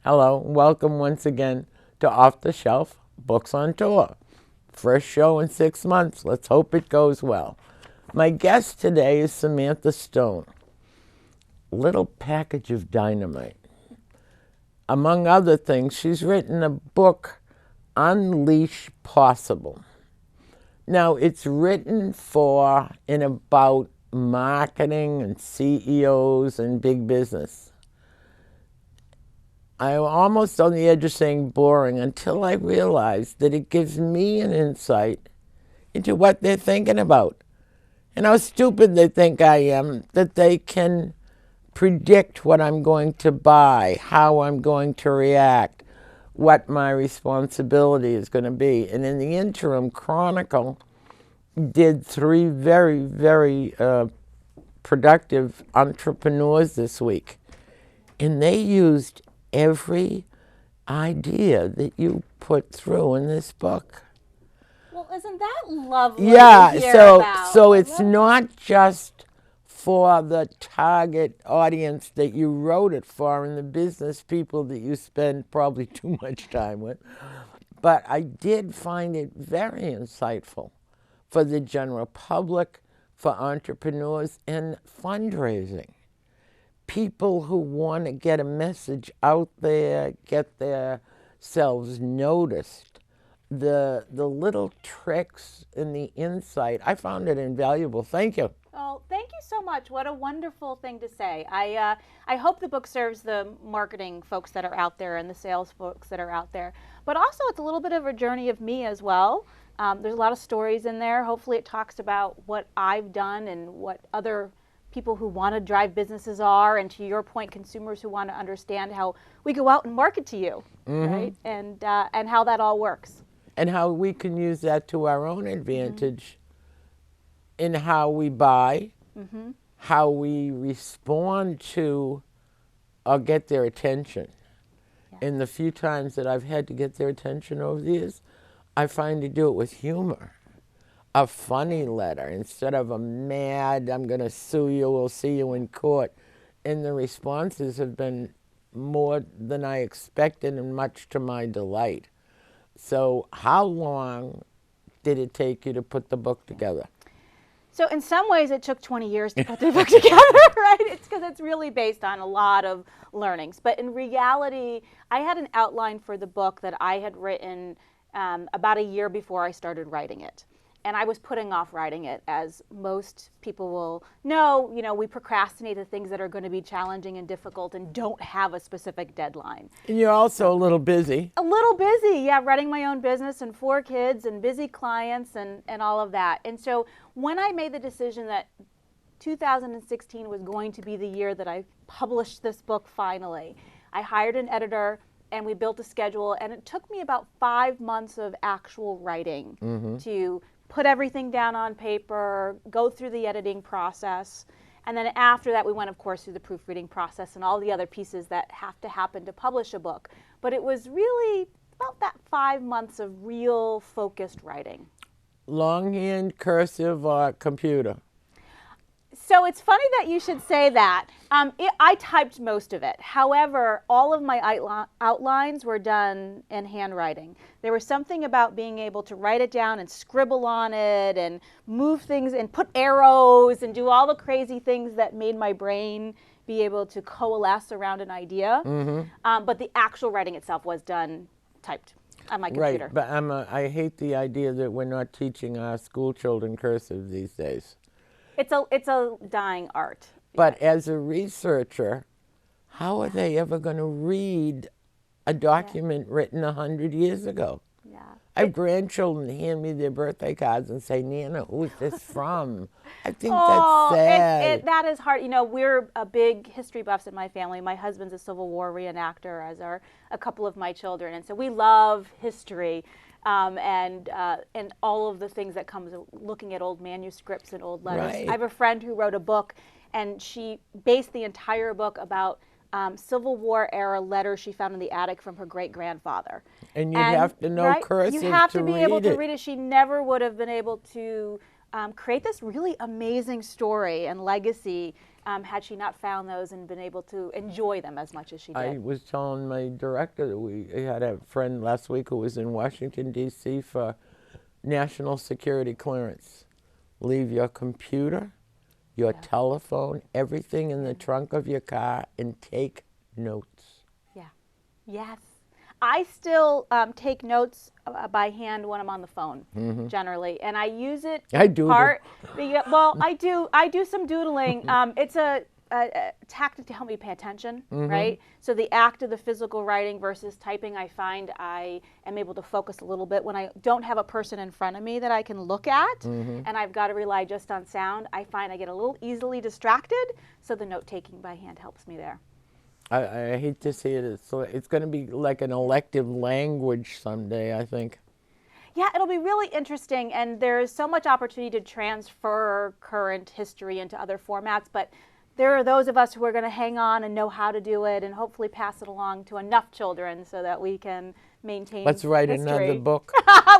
Hello, welcome once again to Off the Shelf Books on Tour. First show in 6 months. Let's hope it goes well. My guest today is Samantha Stone. Little package of dynamite. Among other things, she's written a book, Unleash Possible. Now, it's written for and about marketing and CEOs and big business. I'm almost on the edge of saying boring until I realized that it gives me an insight into what they're thinking about and how stupid they think I am, that they can predict what I'm going to buy, how I'm going to react, what my responsibility is going to be. And in the interim, Chronicle did 3 very, very productive entrepreneurs this week. And they used every idea that you put through in this book. Well, isn't that lovely? Yeah, to hear so about? so it's not just for the target audience that you wrote it for and the business people that you spend probably too much time with, but I did find it very insightful for the general public, for entrepreneurs, and fundraising. People who want to get a message out there, get themselves noticed. The little tricks and the insight, I found it invaluable. Thank you. Oh, thank you so much. What a wonderful thing to say. I hope the book serves the marketing folks that are out there and the sales folks that are out there. But also, it's a little bit of a journey of me as well. There's a lot of stories in there. Hopefully, it talks about what I've done and what other people who want to drive businesses are, and to your point, consumers who want to understand how we go out and market to you, right? And how that all works. And how we can use that to our own advantage in how we buy, how we respond to or get their attention. And the few times that I've had to get their attention over the years, I find to do it with humor. A funny letter instead of a mad, I'm going to sue you, we'll see you in court. And the responses have been more than I expected and much to my delight. So how long did it take you to put the book together? So in some ways, it took 20 years to put the book together, right? It's because it's really based on a lot of learnings. But in reality, I had an outline for the book that I had written about a year before I started writing it. And I was putting off writing it, as most people will know. You know, we procrastinate the things that are going to be challenging and difficult and don't have a specific deadline. And you're also a little busy. A little busy, yeah, running my own business and 4 kids and busy clients and all of that. And so when I made the decision that 2016 was going to be the year that I published this book finally, I hired an editor and we built a schedule. And it took me about 5 months of actual writing to put everything down on paper, go through the editing process, and then after that we went, of course, through the proofreading process and all the other pieces that have to happen to publish a book. But it was really about that 5 months of real focused writing. Longhand, cursive, or computer? So it's funny that you should say that. I typed most of it. However, all of my outlines were done in handwriting. There was something about being able to write it down and scribble on it and move things and put arrows and do all the crazy things that made my brain be able to coalesce around an idea. But the actual writing itself was done typed on my computer. Right, but I hate the idea that we're not teaching our school children cursive these days. It's a dying art. But as a researcher, how are they ever going to read a document written 100 years ago? Yeah. I have grandchildren hand me their birthday cards and say, Nana, who's this from? I think that's sad. That is hard. You know, we're a big history buffs in my family. My husband's a Civil War reenactor, as are a couple of my children. And so we love history. And all of the things that comes looking at old manuscripts and old letters. Right. I have a friend who wrote a book, and she based the entire book about Civil War era letters she found in the attic from her great grandfather. And you have to know cursive to read it. You have to be able to read it. She never would have been able to create this really amazing story and legacy had she not found those and been able to enjoy them as much as she did. I was telling my director that we had a friend last week who was in Washington, D.C. for national security clearance. Leave your computer, your telephone, everything in the trunk of your car, and take notes. Yeah. Yes. I still take notes by hand when I'm on the phone, generally, and I use it. I do. Well, I do some doodling. It's a tactic to help me pay attention, right? So the act of the physical writing versus typing, I find I am able to focus a little bit when I don't have a person in front of me that I can look at, and I've got to rely just on sound. I find I get a little easily distracted, so the note taking by hand helps me there. I hate to see it. It's going to be like an elective language someday, I think. Yeah, it'll be really interesting, and there's so much opportunity to transfer current history into other formats, but there are those of us who are going to hang on and know how to do it and hopefully pass it along to enough children so that we can maintain Let's write history. another book.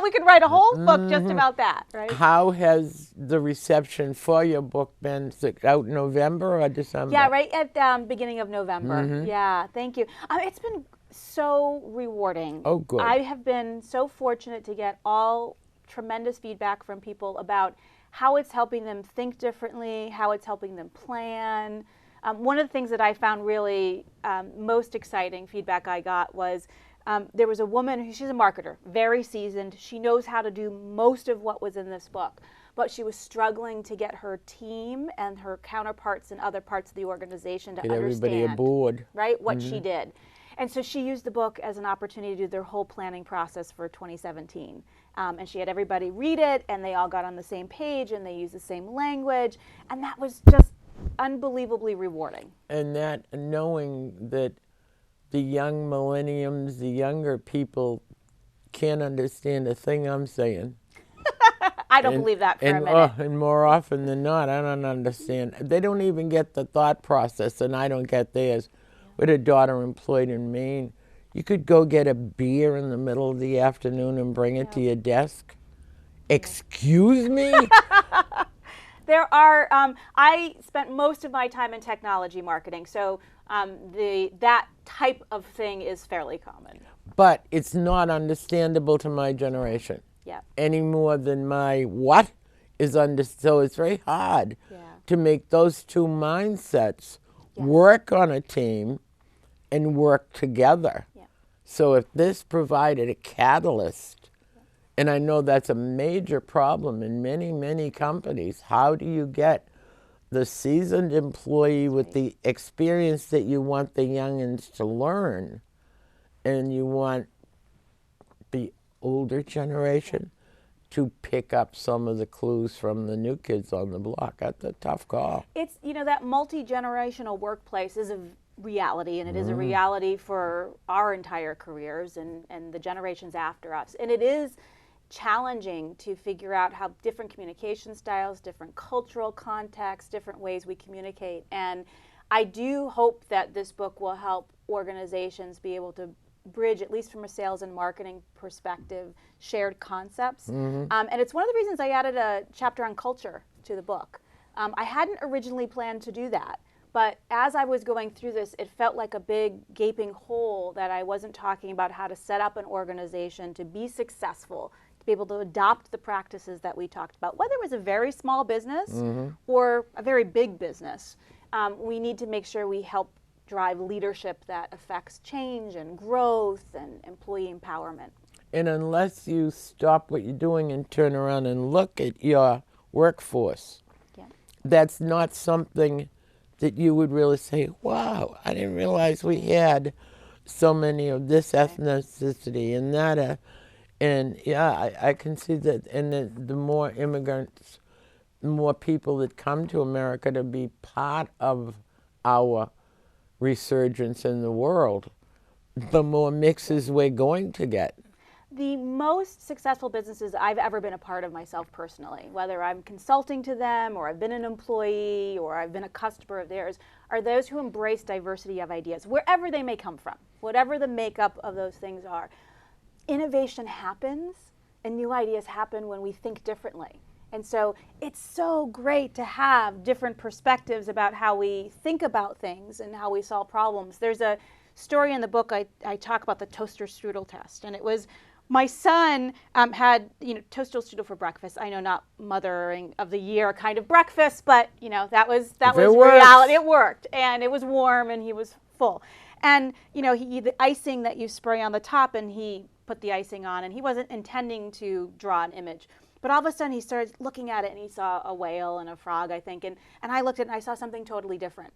We could write a whole book just about that, right? How has the reception for your book been? Is it out in November or December? Yeah, right at beginning of November. Yeah, thank you. It's been so rewarding. Oh, good. I have been so fortunate to get all tremendous feedback from people about how it's helping them think differently, how it's helping them plan. One of the things that I found really most exciting feedback I got was there was a woman, she's a marketer, very seasoned. She knows how to do most of what was in this book, but she was struggling to get her team and her counterparts in other parts of the organization to understand, everybody aboard, right, what she did. And so she used the book as an opportunity to do their whole planning process for 2017. And she had everybody read it, and they all got on the same page, and they used the same language. And that was just unbelievably rewarding. And that knowing that the young millenniums, the younger people, can't understand a thing I'm saying. I don't believe that for a minute. And more often than not, I don't understand. They don't even get the thought process, and I don't get theirs. With a daughter employed in Maine, you could go get a beer in the middle of the afternoon and bring it to your desk. Excuse me? There are, I spent most of my time in technology marketing, so that type of thing is fairly common. But it's not understandable to my generation. Yeah. Any more than my what is understood. So it's very hard to make those two mindsets work on a team and work together. Yeah. So if this provided a catalyst, and I know that's a major problem in many, many companies, how do you get the seasoned employee with the experience that you want the youngins to learn, and you want the older generation to pick up some of the clues from the new kids on the block? That's a tough call. It's, that multi-generational workplace is a reality, and it is a reality for our entire careers and the generations after us. And it is challenging to figure out how different communication styles, different cultural contexts, different ways we communicate. And I do hope that this book will help organizations be able to bridge, at least from a sales and marketing perspective, shared concepts. And it's one of the reasons I added a chapter on culture to the book. I hadn't originally planned to do that, but as I was going through this, it felt like a big gaping hole that I wasn't talking about how to set up an organization to be successful, to be able to adopt the practices that we talked about. Whether it was a very small business or a very big business, we need to make sure we help drive leadership that affects change and growth and employee empowerment. And unless you stop what you're doing and turn around and look at your workforce, that's not something that you would really say, wow, I didn't realize we had so many of this ethnicity and that. And yeah, I can see that. And the more immigrants, the more people that come to America to be part of our resurgence in the world, the more mixes we're going to get. The most successful businesses I've ever been a part of myself personally, whether I'm consulting to them or I've been an employee or I've been a customer of theirs, are those who embrace diversity of ideas, wherever they may come from, whatever the makeup of those things are. Innovation happens and new ideas happen when we think differently. And so it's so great to have different perspectives about how we think about things and how we solve problems. There's a story in the book I talk about the toaster strudel test, and it was my son had toaster strudel for breakfast. I know, not mothering of the year kind of breakfast, but that was reality. It worked, and it was warm, and he was full. And the icing that you spray on the top, and he put the icing on, and he wasn't intending to draw an image. But all of a sudden he started looking at it, and he saw a whale and a frog, I think, and I looked at it and I saw something totally different.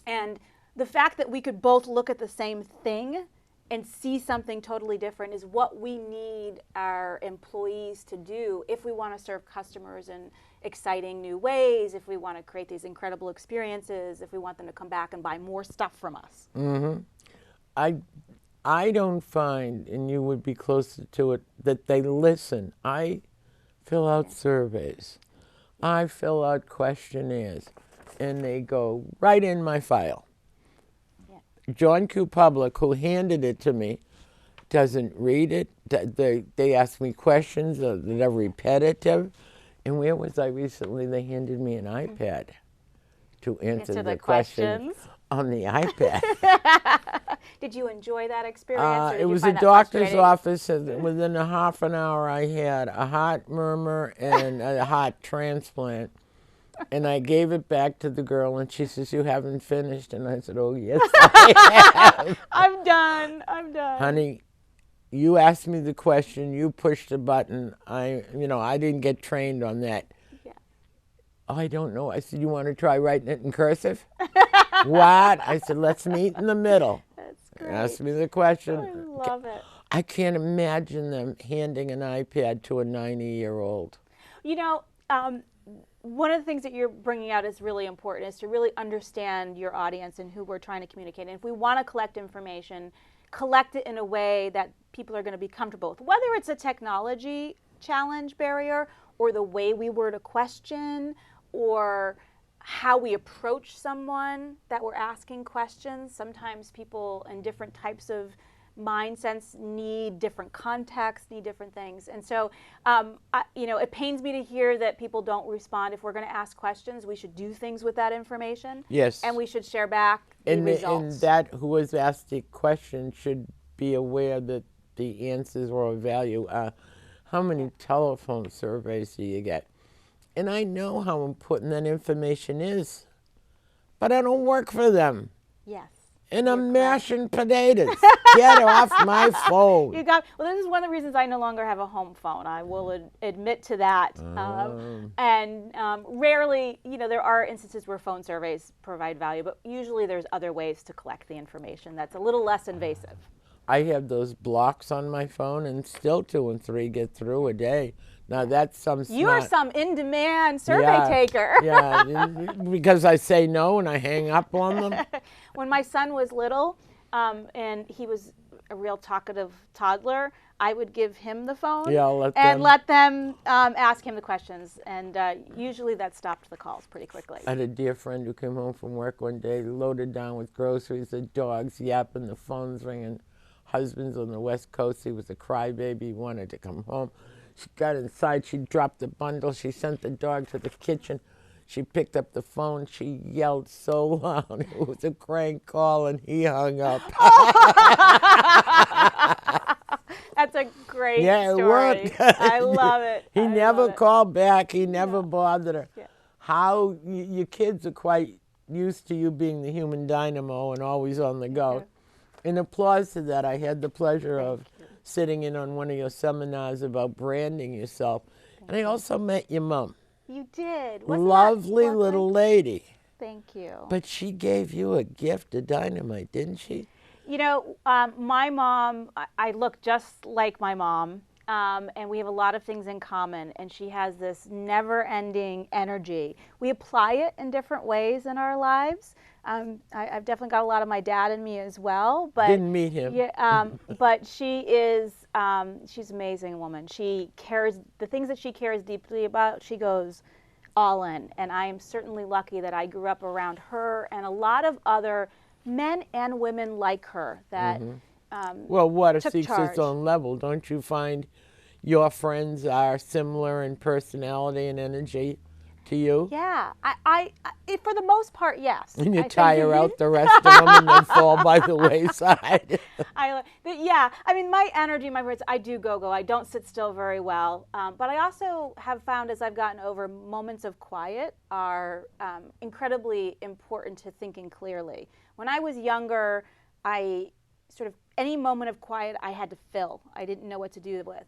And the fact that we could both look at the same thing and see something totally different is what we need our employees to do if we want to serve customers in exciting new ways, if we want to create these incredible experiences, if we want them to come back and buy more stuff from us. Mm-hmm. I don't find, and you would be closer to it, that they listen. I fill out surveys. I fill out questionnaires, and they go right in my file. Yeah. John Q. Public, who handed it to me, doesn't read it. They ask me questions that are repetitive. And where was I recently? They handed me an iPad to answer the questions on the iPad. Did you enjoy that experience? It was a doctor's office. Within a half an hour, I had a heart murmur and a heart transplant. And I gave it back to the girl, and she says, "You haven't finished?" And I said, "Oh, yes, I have." I'm done. Honey, you asked me the question. You pushed the button. I didn't get trained on that. Yeah. Oh, I don't know. I said, "You want to try writing it in cursive?" What? I said, "Let's meet in the middle." That's great. Ask me the question. I love it. I can't imagine them handing an iPad to a 90-year-old. One of the things that you're bringing out is really important, is to really understand your audience and who we're trying to communicate. And if we want to collect information, collect it in a way that people are going to be comfortable with, whether it's a technology challenge barrier or the way we word a question or how we approach someone that we're asking questions. Sometimes people in different types of mindsets need different contexts, need different things. And so, it pains me to hear that people don't respond. If we're going to ask questions, we should do things with that information. Yes. And we should share back the results. And that who was asked the question should be aware that the answers are of value. How many telephone surveys do you get? And I know how important that information is, but I don't work for them. Yes. And I'm mashing potatoes. Get off my phone. Well, this is one of the reasons I no longer have a home phone. I will admit to that. And rarely, there are instances where phone surveys provide value, but usually there's other ways to collect the information that's a little less invasive. I have those blocks on my phone, and still 2 and 3 get through a day. Now that's some smart... You are some in-demand survey taker. Yeah, because I say no and I hang up on them. When my son was little, and he was a real talkative toddler, I would give him the phone let them ask him the questions, and usually that stopped the calls pretty quickly. I had a dear friend who came home from work one day, loaded down with groceries, the dogs yapping, the phone's ringing. Husband's on the West Coast. He was a crybaby. He wanted to come home. She got inside. She dropped the bundle. She sent the dog to the kitchen. She picked up the phone. She yelled so loud. It was a crank call, and he hung up. That's a great story. Yeah, it worked. I love it. He never called back. He never bothered her. Yeah. How your kids are quite used to you being the human dynamo and always on the go. Yeah. In applause to that, I had the pleasure of sitting in on one of your seminars about branding yourself. And I also met your mom. You did. Lovely little lady. Thank you. But she gave you a gift of dynamite, didn't she? My mom, I look just like my mom, and we have a lot of things in common, and she has this never-ending energy. We apply it in different ways in our lives. I've definitely got a lot of my dad in me as well. But didn't meet him. Yeah, but she is, she's an amazing woman. She cares, the things that she cares deeply about, she goes all in. And I am certainly lucky that I grew up around her and a lot of other men and women like her that well, water took seeks charge. its own level. Don't you find your friends are similar in personality and energy to you? Yeah, for the most part, yes. And you I tire think out the rest of them and they fall by the wayside. yeah, I mean, my energy, my words, I do go. I don't sit still very well. But I also have found as I've gotten over, moments of quiet are incredibly important to thinking clearly. When I was younger, I sort of, any moment of quiet I had to fill. I didn't know what to do with.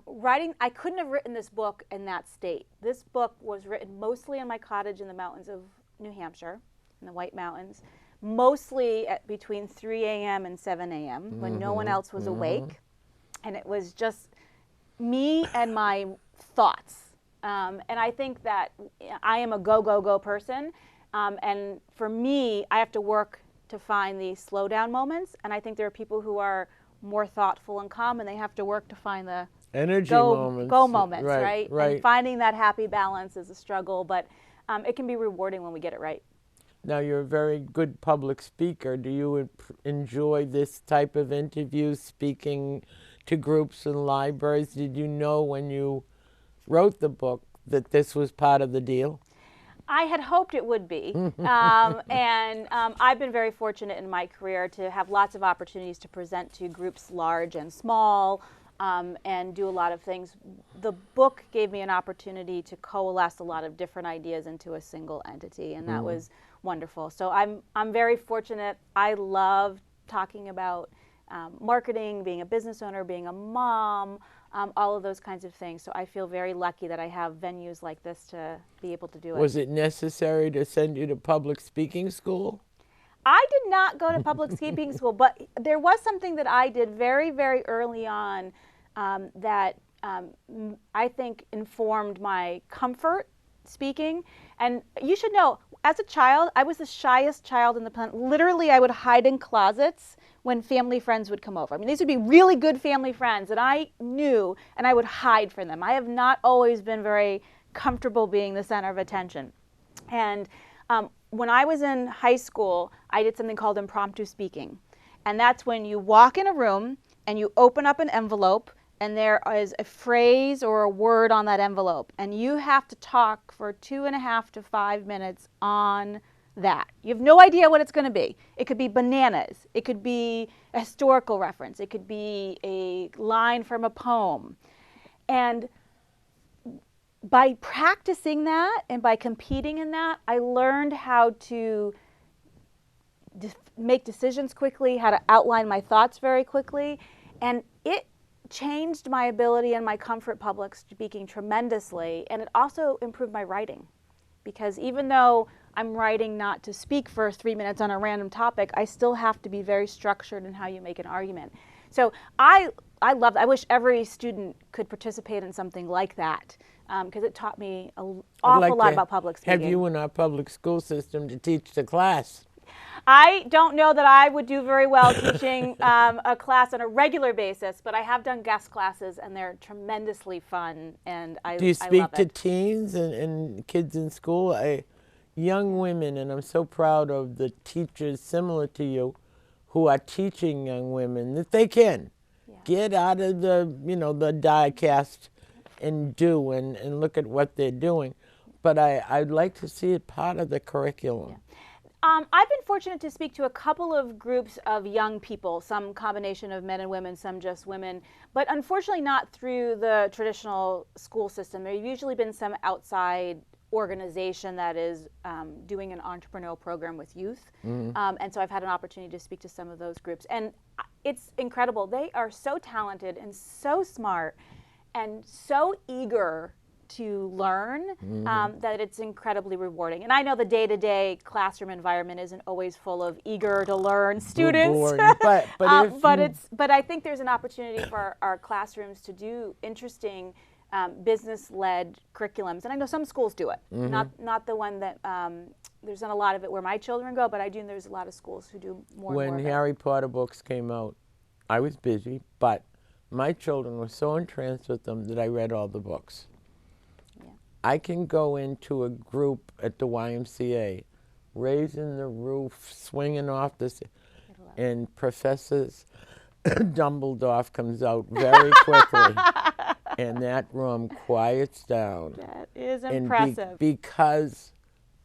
Writing, I couldn't have written this book in that state. This book was written mostly in my cottage in the mountains of New Hampshire, in the White Mountains, mostly at between 3 a.m. and 7 a.m. when no one else was awake. And it was just me and my thoughts. And I think that I am a go person. And for me, I have to work to find the slow down moments. And I think there are people who are more thoughtful and calm, and they have to work to find the Energy go moments. right? And finding that happy balance is a struggle, but it can be rewarding when we get it right. Now, you're a very good public speaker. Do you enjoy this type of interview, speaking to groups and libraries? Did you know when you wrote the book that this was part of the deal? I had hoped it would be. I've been very fortunate in my career to have lots of opportunities to present to groups large and small, and do a lot of things. The book gave me an opportunity to coalesce a lot of different ideas into a single entity, and that was wonderful. So I'm very fortunate. I love talking about marketing, being a business owner, being a mom, all of those kinds of things. So I feel very lucky that I have venues like this to be able to do it. Was it necessary to send you to public speaking school? I did not go to public speaking school, but there was something that I did very, very early on that I think informed my comfort speaking. And you should know, as a child, I was the shyest child in the planet. Literally, I would hide in closets when family friends would come over. I mean, these would be really good family friends that I knew, and I would hide from them. I have not always been very comfortable being the center of attention. And when I was in high school, I did something called impromptu speaking. And that's when you walk in a room and you open up an envelope, and there is a phrase or a word on that envelope, and you have to talk for 2.5 to 5 minutes on that. You have no idea what it's going to be. It could be bananas. It could be a historical reference. It could be a line from a poem. And by practicing that and by competing in that, I learned how to make decisions quickly, how to outline my thoughts very quickly, and it changed my ability and my comfort public speaking tremendously, and it also improved my writing. Because even though I'm writing not to speak for 3 minutes on a random topic, I still have to be very structured in how you make an argument. So I love it. I wish every student could participate in something like that, because it taught me an awful lot about public speaking. Have you in our public school system to teach the class? I don't know that I would do very well teaching a class on a regular basis, but I have done guest classes, and they're tremendously fun, and I love it. Do you speak to teens and kids in school? Young women, and I'm so proud of the teachers similar to you who are teaching young women that they can get out of the, the die cast and do and look at what they're doing. But I'd like to see it part of the curriculum. Yeah. I've been fortunate to speak to a couple of groups of young people, some combination of men and women, some just women, but unfortunately not through the traditional school system. There's usually been some outside organization that is doing an entrepreneurial program with youth. And so I've had an opportunity to speak to some of those groups. And it's incredible. They are so talented and so smart and so eager to learn that it's incredibly rewarding. And I know the day-to-day classroom environment isn't always full of eager to learn students. but I think there's an opportunity for our classrooms to do interesting business-led curriculums. And I know some schools do it, not the one that, there's not a lot of it where my children go, but I do know there's a lot of schools who do more and more of it. When Harry Potter books came out, I was busy, but my children were so entranced with them that I read all the books. I can go into a group at the YMCA, raising the roof, swinging off this, and Professor Dumbledore comes out very quickly. and that room quiets down. That is And impressive. because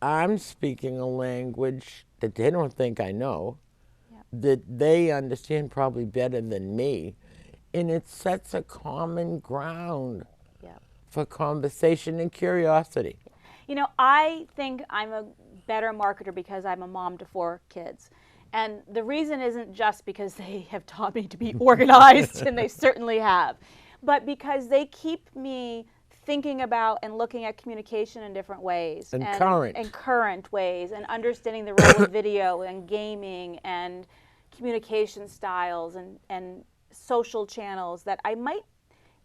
I'm speaking a language that they don't think I know, that they understand probably better than me, and it sets a common ground for conversation and curiosity. You know, I think I'm a better marketer because I'm a mom to 4 kids. And the reason isn't just because they have taught me to be organized, and they certainly have, but because they keep me thinking about and looking at communication in different ways. And current ways, and understanding the role of video and gaming and communication styles and social channels that I might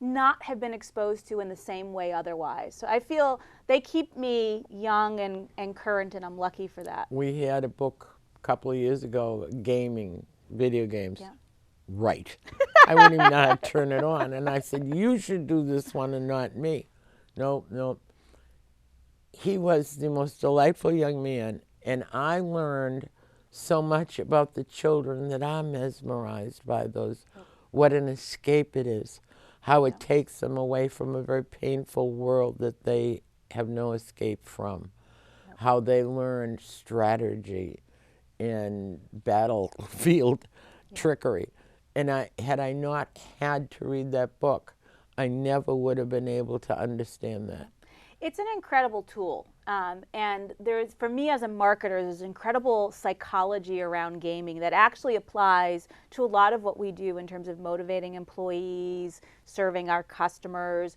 not have been exposed to in the same way otherwise. So I feel they keep me young and current, and I'm lucky for that. We had a book a couple of years ago, gaming, video games. Yeah. Right. I wouldn't even know how to turn it on. And I said, you should do this one and not me. No. He was the most delightful young man, and I learned so much about the children that I'm mesmerized by those. What an escape it is. How it takes them away from a very painful world that they have no escape from. How they learn strategy and battlefield trickery. And had I not had to read that book, I never would have been able to understand that. It's an incredible tool. And for me as a marketer, there's incredible psychology around gaming that actually applies to a lot of what we do in terms of motivating employees, serving our customers.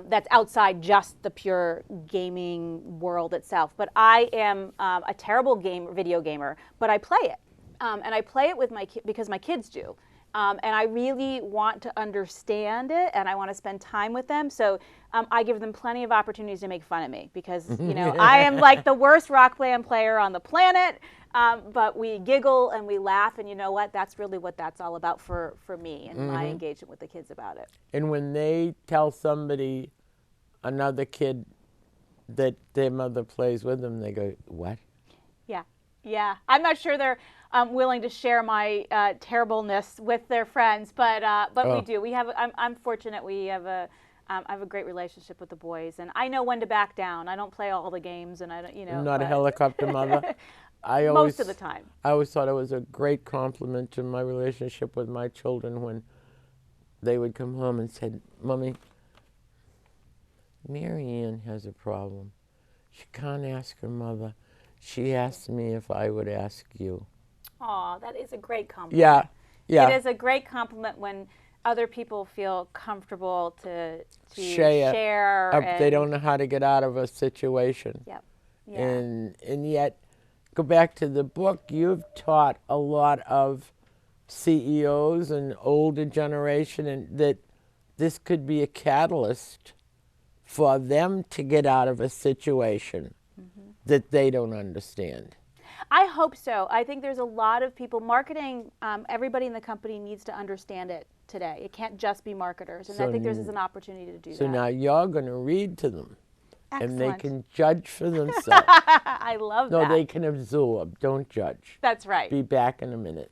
That's outside just the pure gaming world itself. But I am a terrible video gamer, but I play it. And I play it with because my kids do. And I really want to understand it, and I want to spend time with them. So I give them plenty of opportunities to make fun of me because, you know, I am like the worst rock band player on the planet. But we giggle and we laugh, and you know what? That's really what that's all about for me and my engagement with the kids about it. And when they tell somebody, another kid, that their mother plays with them, they go, what? Yeah. I'm not sure they're willing to share my terribleness with their friends, but we do. We have. I'm fortunate. We have I have a great relationship with the boys, and I know when to back down. I don't play all the games, and I don't, you know. I'm not a helicopter mother. Most of the time. I always thought it was a great compliment to my relationship with my children when they would come home and said, Mommy, Mary Ann has a problem. She can't ask her mother. She asked me if I would ask you. Aw, that is a great compliment. Yeah. It is a great compliment when other people feel comfortable to share. They don't know how to get out of a situation. Yep. Yeah. And yet, go back to the book, you've taught a lot of CEOs and older generation, and that this could be a catalyst for them to get out of a situation that they don't understand. I hope so. I think there's a lot of people, marketing, everybody in the company needs to understand it today. It can't just be marketers, and I think there's an opportunity to do that. So now you're going to read to them. Excellent. And they can judge for themselves. I love that. No, they can absorb. Don't judge. That's right. Be back in a minute.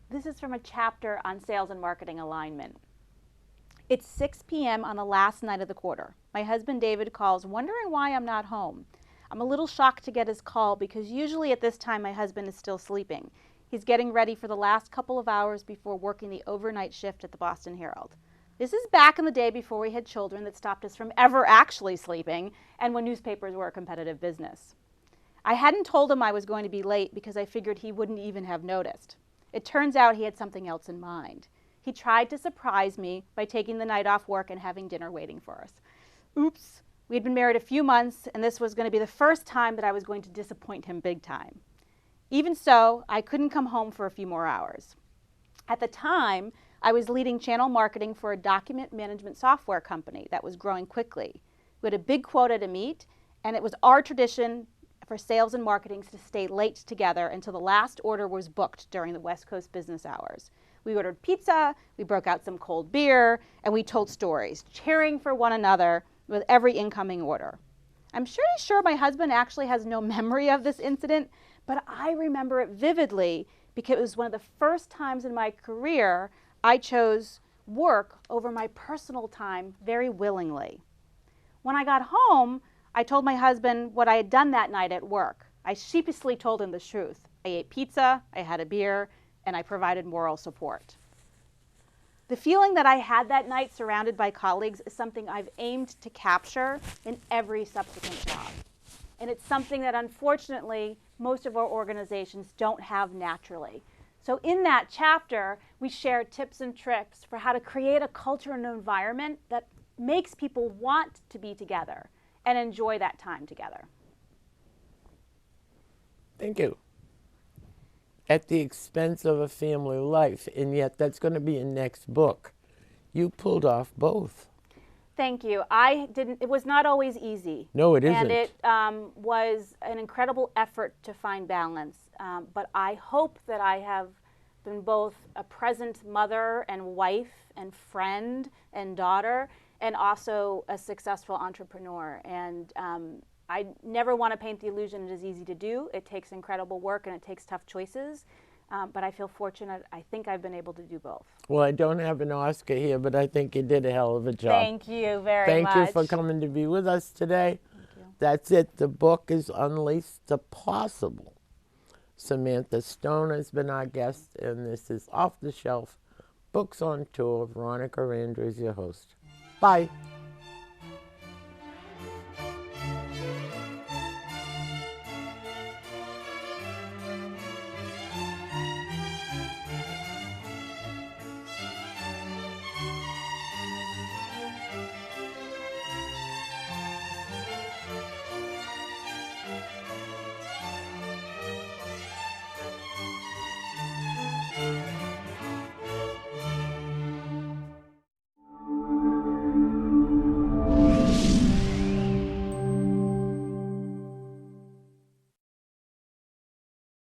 This is from a chapter on sales and marketing alignment. It's 6 p.m. on the last night of the quarter. My husband David calls, wondering why I'm not home. I'm a little shocked to get his call because usually at this time my husband is still sleeping. He's getting ready for the last couple of hours before working the overnight shift at the Boston Herald. This is back in the day before we had children that stopped us from ever actually sleeping and when newspapers were a competitive business. I hadn't told him I was going to be late because I figured he wouldn't even have noticed. It turns out he had something else in mind. He tried to surprise me by taking the night off work and having dinner waiting for us. Oops. We had been married a few months, and this was going to be the first time that I was going to disappoint him big time. Even so, I couldn't come home for a few more hours. At the time, I was leading channel marketing for a document management software company that was growing quickly. We had a big quota to meet, and it was our tradition for sales and marketing to stay late together until the last order was booked during the West Coast business hours. We ordered pizza, we broke out some cold beer, and we told stories, cheering for one another with every incoming order. I'm pretty sure my husband actually has no memory of this incident, but I remember it vividly because it was one of the first times in my career I chose work over my personal time very willingly. When I got home, I told my husband what I had done that night at work. I sheepishly told him the truth. I ate pizza, I had a beer, and I provided moral support. The feeling that I had that night surrounded by colleagues is something I've aimed to capture in every subsequent job. And it's something that unfortunately most of our organizations don't have naturally. So in that chapter, we share tips and tricks for how to create a culture and an environment that makes people want to be together and enjoy that time together. Thank you. At the expense of a family life, and yet that's going to be your next book. You pulled off both. Thank you. It was not always easy. No, it isn't. And it was an incredible effort to find balance. But I hope that I have been both a present mother and wife and friend and daughter, and also a successful entrepreneur. And I never want to paint the illusion it is easy to do. It takes incredible work and it takes tough choices. But I feel fortunate. I think I've been able to do both. Well, I don't have an Oscar here, but I think you did a hell of a job. Thank you very much. Thank you for coming to be with us today. Thank you. That's it. The book is Unleash the Possible. Samantha Stone has been our guest, and this is Off the Shelf Books on Tour. Veronica Andrews, your host. Bye.